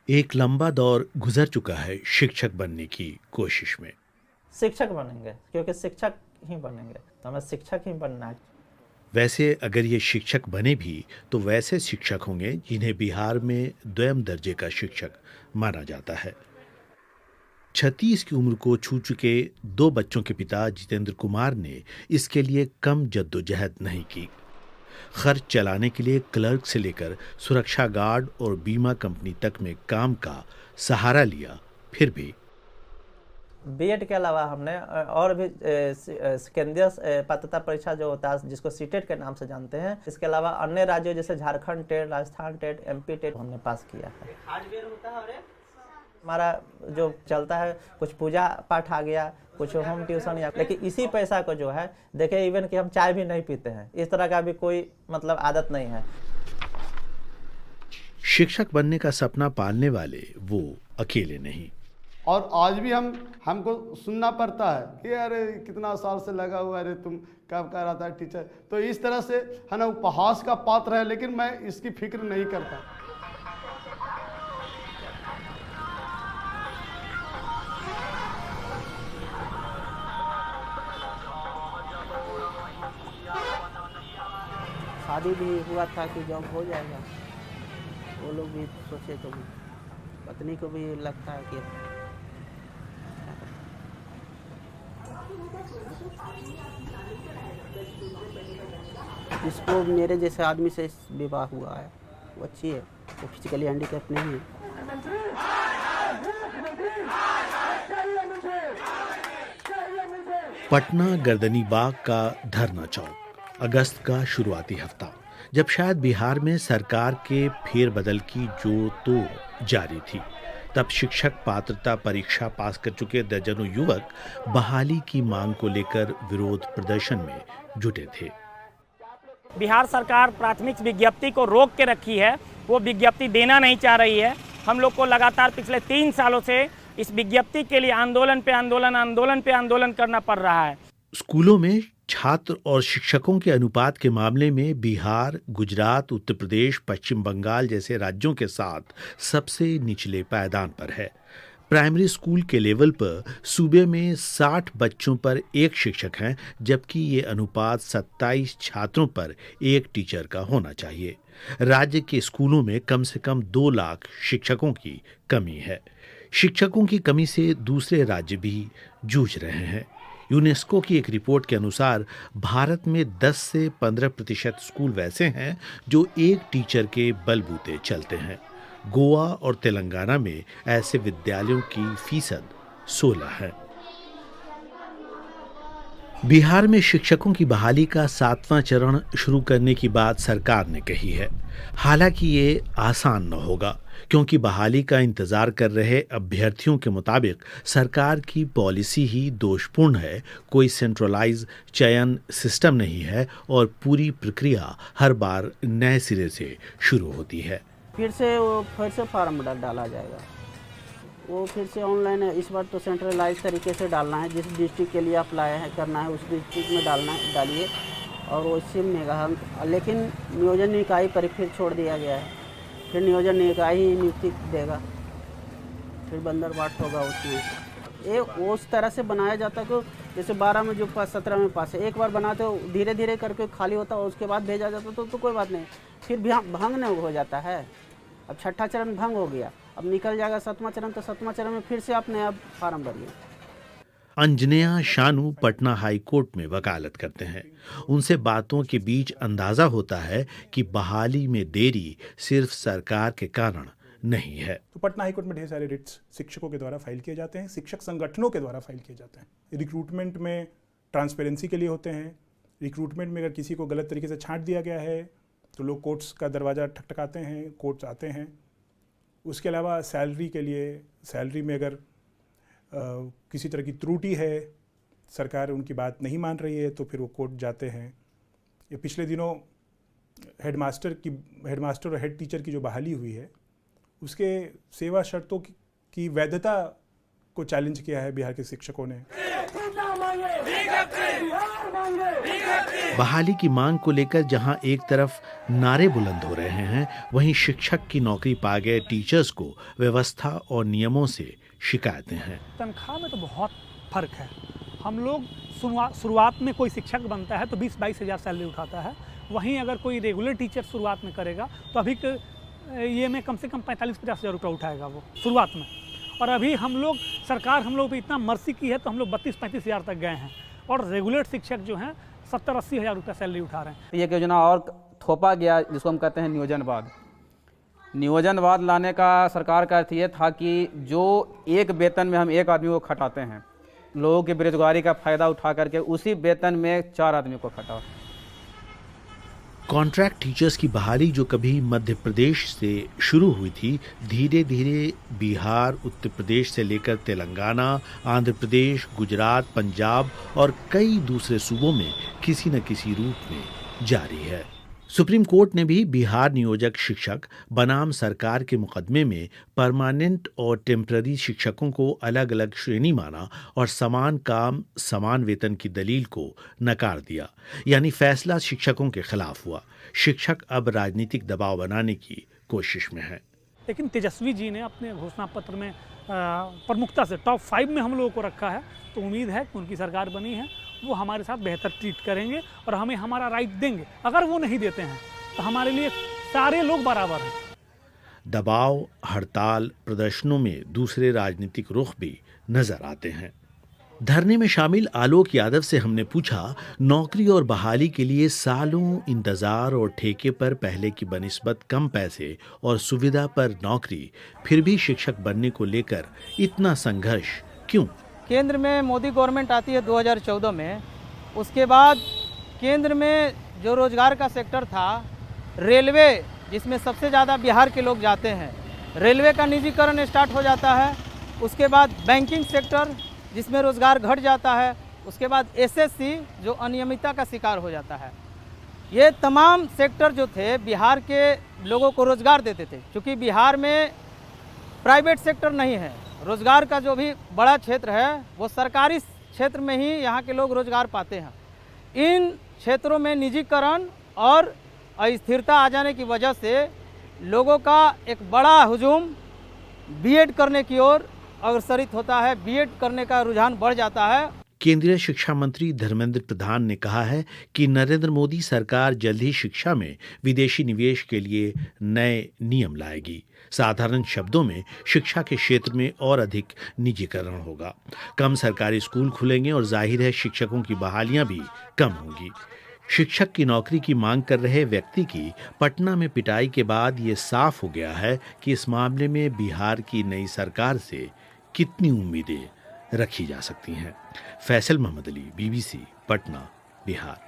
एक लंबा दौर गुजर चुका है शिक्षक बनने की कोशिश में। शिक्षक बनेंगे क्योंकि शिक्षक ही बनेंगे, तो हमें शिक्षक ही बनना है। वैसे अगर ये शिक्षक बने भी तो वैसे शिक्षक होंगे जिन्हें बिहार में द्वितीय दर्जे का शिक्षक माना जाता है। 36 की उम्र को छू चुके 2 बच्चों के पिता जितेंद्र कुमार ने इसके लिए कम जद्दोजहद नहीं की। खर्च चलाने के लिए क्लर्क से लेकर सुरक्षा गार्ड और बीमा कंपनी तक में काम का सहारा लिया। फिर भी बीएड के अलावा हमने और भी केंद्रीय पात्रता परीक्षा जो होता है जिसको सीटेट के नाम से जानते हैं, इसके अलावा अन्य राज्यों जैसे Jharkhand TET, Rajasthan TET, MP TET हमने पास किया है। हमारा जो चलता है कुछ पूजा पाठ आ गया, कुछ होम ट्यूशन या, लेकिन इसी पैसा को जो है देखिए इवन कि हम चाय भी नहीं पीते हैं, इस तरह का भी कोई मतलब आदत नहीं है। शिक्षक बनने का सपना पालने वाले वो अकेले नहीं। और आज भी हमको सुनना पड़ता है कि अरे कितना साल से लगा हुआ, अरे तुम कब कर रहा था टीचर। तो इस तरह से है ना उपहास का पात्र है, लेकिन मैं इसकी फिक्र नहीं करता। शादी भी हुआ था कि जॉब हो जाएगा, वो लोग भी सोचे, तो पत्नी को भी लगता है कि जिसको मेरे जैसे आदमी से विवाह हुआ है वो अच्छी है, वो फिजिकली हैंडीकैप नहीं है। पटना गर्दनी बाग का धरना चौक, अगस्त का शुरुआती हफ्ता, जब शायद बिहार में सरकार के फेरबदल की जो तोड़ जारी थी, तब शिक्षक पात्रता परीक्षा पास कर चुके दर्जनों युवक बहाली की मांग को लेकर विरोध प्रदर्शन में जुटे थे। बिहार सरकार प्राथमिक विज्ञप्ति को रोक के रखी है, वो विज्ञप्ति देना नहीं चाह रही है। हम लोग को लगातार पिछले 3 सालों से इस विज्ञप्ति के लिए आंदोलन पे आंदोलन करना पड़ रहा है। स्कूलों में छात्र और शिक्षकों के अनुपात के मामले में बिहार, गुजरात, उत्तर प्रदेश, पश्चिम बंगाल जैसे राज्यों के साथ सबसे निचले पायदान पर है। प्राइमरी स्कूल के लेवल पर सूबे में 60 बच्चों पर 1 शिक्षक हैं, जबकि ये अनुपात 27 छात्रों पर 1 टीचर का होना चाहिए। राज्य के स्कूलों में कम से कम 2 लाख शिक्षकों की कमी है। शिक्षकों की कमी से दूसरे राज्य भी जूझ रहे हैं। यूनेस्को की एक रिपोर्ट के अनुसार भारत में 10 से 15% स्कूल वैसे हैं जो 1 टीचर के बलबूते चलते हैं। गोवा और तेलंगाना में ऐसे विद्यालयों की फीसद 16 है। बिहार में शिक्षकों की बहाली का 7वां चरण शुरू करने की बात सरकार ने कही है। हालांकि ये आसान न होगा, क्योंकि बहाली का इंतजार कर रहे अभ्यर्थियों के मुताबिक सरकार की पॉलिसी ही दोषपूर्ण है। कोई सेंट्रलाइज चयन सिस्टम नहीं है और पूरी प्रक्रिया हर बार नए सिरे से शुरू होती है। फिर से फार्म डाला जाएगा, वो फिर से ऑनलाइन है। इस बार तो सेंट्रलाइज तरीके से डालना है, जिस डिस्ट्रिक्ट के लिए अप्लाई है करना है उस डिस्ट्रिक्ट में डालिए और उसी में। लेकिन नियोजन निकाय पर फिर छोड़ दिया गया है, फिर नियोजन निकाय ही नियुक्ति देगा, फिर बंदरबाट होगा उसमें। ये उस तरह से बनाया जाता है कि जैसे 12 में जो 17 में पास है, एक बार बनाते हो धीरे धीरे करके खाली होता है, उसके बाद भेजा जाता तो कोई बात नहीं। फिर भंग नहीं हो जाता है। अब 6ठा चरण भंग हो गया, अब निकल जाएगा 7वां चरण, तो 7वां चरण में फिर से आप नया फार्म भरिए। अंजनेया शानू पटना हाई कोर्ट में वकालत करते हैं। उनसे बातों के बीच अंदाजा होता है कि बहाली में देरी सिर्फ सरकार के कारण नहीं है। तो पटना हाई कोर्ट में ढेर सारे रिट्स शिक्षकों के द्वारा फाइल किए जाते हैं, शिक्षक संगठनों के द्वारा फाइल किए जाते हैं। रिक्रूटमेंट में ट्रांसपेरेंसी के लिए होते हैं। रिक्रूटमेंट में अगर किसी को गलत तरीके से छांट दिया गया है तो लोग कोर्ट्स का दरवाज़ा ठकठकाते हैं, कोर्ट्स आते हैं। उसके अलावा सैलरी के लिए, सैलरी में अगर किसी तरह की त्रुटि है, सरकार उनकी बात नहीं मान रही है, तो फिर वो कोर्ट जाते हैं। ये पिछले दिनों हेडमास्टर और हेड टीचर की जो बहाली हुई है, उसके सेवा शर्तों की वैधता को चैलेंज किया है बिहार के शिक्षकों ने। बहाली की मांग को लेकर जहां एक तरफ नारे बुलंद हो रहे हैं, वहीं शिक्षक की नौकरी पा गए टीचर्स को व्यवस्था और नियमों से शिकायतें हैं। तनख्वाह में तो बहुत फर्क है। हम लोग शुरुआत में कोई शिक्षक बनता है तो 20-22 हज़ार सैलरी उठाता है, वहीं अगर कोई रेगुलर टीचर शुरुआत में करेगा तो अभी ये में कम से कम 45-50 हज़ार रुपये उठाएगा वो शुरुआत में। और अभी हम लोग सरकार हम लोग पे इतना मर्सी की है तो हम लोग 32-35 हज़ार तक गए हैं और रेगुलर शिक्षक जो हैं 70-80 हज़ार रुपये सैलरी उठा रहे हैं। ये योजना और थोपा गया जिसको हम कहते हैं नियोजनवाद। नियोजनवाद लाने का सरकार का अर्थ ये था कि जो एक वेतन में हम एक आदमी को खटाते हैं, लोगों की बेरोजगारी का फायदा उठा करके उसी वेतन में 4 आदमी को खटाओ। कॉन्ट्रैक्ट टीचर्स की बहाली जो कभी मध्य प्रदेश से शुरू हुई थी, धीरे धीरे बिहार, उत्तर प्रदेश से लेकर तेलंगाना, आंध्र प्रदेश, गुजरात, पंजाब और कई दूसरे सूबों में किसी न किसी रूप में जारी है। सुप्रीम कोर्ट ने भी बिहार नियोजक शिक्षक बनाम सरकार के मुकदमे में परमानेंट और टेम्पररी शिक्षकों को अलग अलग श्रेणी माना और समान काम समान वेतन की दलील को नकार दिया, यानी फैसला शिक्षकों के खिलाफ हुआ। शिक्षक अब राजनीतिक दबाव बनाने की कोशिश में है। लेकिन तेजस्वी जी ने अपने घोषणा पत्र में प्रमुखता से टॉप 5 में हम लोगों को रखा है, तो उम्मीद है कि उनकी सरकार बनी है वो हमारे साथ बेहतर ट्रीट करेंगे और हमें हमारा राइट देंगे। अगर वो नहीं देते हैं तो हमारे लिए सारे लोग बराबर हैं। दबाव, हड़ताल, प्रदर्शनों में दूसरे राजनीतिक रुख भी नजर आते हैं। धरने में शामिल आलोक यादव से हमने पूछा, नौकरी और बहाली के लिए सालों इंतजार और ठेके पर पहले की बनिस्बत कम पैसे और सुविधा पर नौकरी, फिर भी शिक्षक बनने को लेकर इतना संघर्ष क्यों? केंद्र में मोदी गवर्नमेंट आती है 2014 में, उसके बाद केंद्र में जो रोजगार का सेक्टर था, रेलवे जिसमें सबसे ज़्यादा बिहार के लोग जाते हैं, रेलवे का निजीकरण स्टार्ट हो जाता है। उसके बाद बैंकिंग सेक्टर जिसमें रोजगार घट जाता है। उसके बाद एसएससी जो अनियमितता का शिकार हो जाता है। ये तमाम सेक्टर जो थे बिहार के लोगों को रोजगार देते थे, क्योंकि बिहार में प्राइवेट सेक्टर नहीं है। रोजगार का जो भी बड़ा क्षेत्र है वो सरकारी क्षेत्र में ही यहाँ के लोग रोजगार पाते हैं। इन क्षेत्रों में निजीकरण और अस्थिरता आ जाने की वजह से लोगों का एक बड़ा हुजूम बीएड करने की ओर अग्रसरित होता है, बीएड करने का रुझान बढ़ जाता है। केंद्रीय शिक्षा मंत्री धर्मेंद्र प्रधान ने कहा है कि नरेंद्र मोदी सरकार जल्द ही शिक्षा में विदेशी निवेश के लिए नए नियम लाएगी। साधारण शब्दों में शिक्षा के क्षेत्र में और अधिक निजीकरण होगा, कम सरकारी स्कूल खुलेंगे और जाहिर है शिक्षकों की बहालियां भी कम होंगी। शिक्षक की नौकरी की मांग कर रहे व्यक्ति की पटना में पिटाई के बाद ये साफ हो गया है कि इस मामले में बिहार की नई सरकार से कितनी उम्मीदें रखी जा सकती हैं। फैसल मोहम्मद अली, BBC, पटना, बिहार।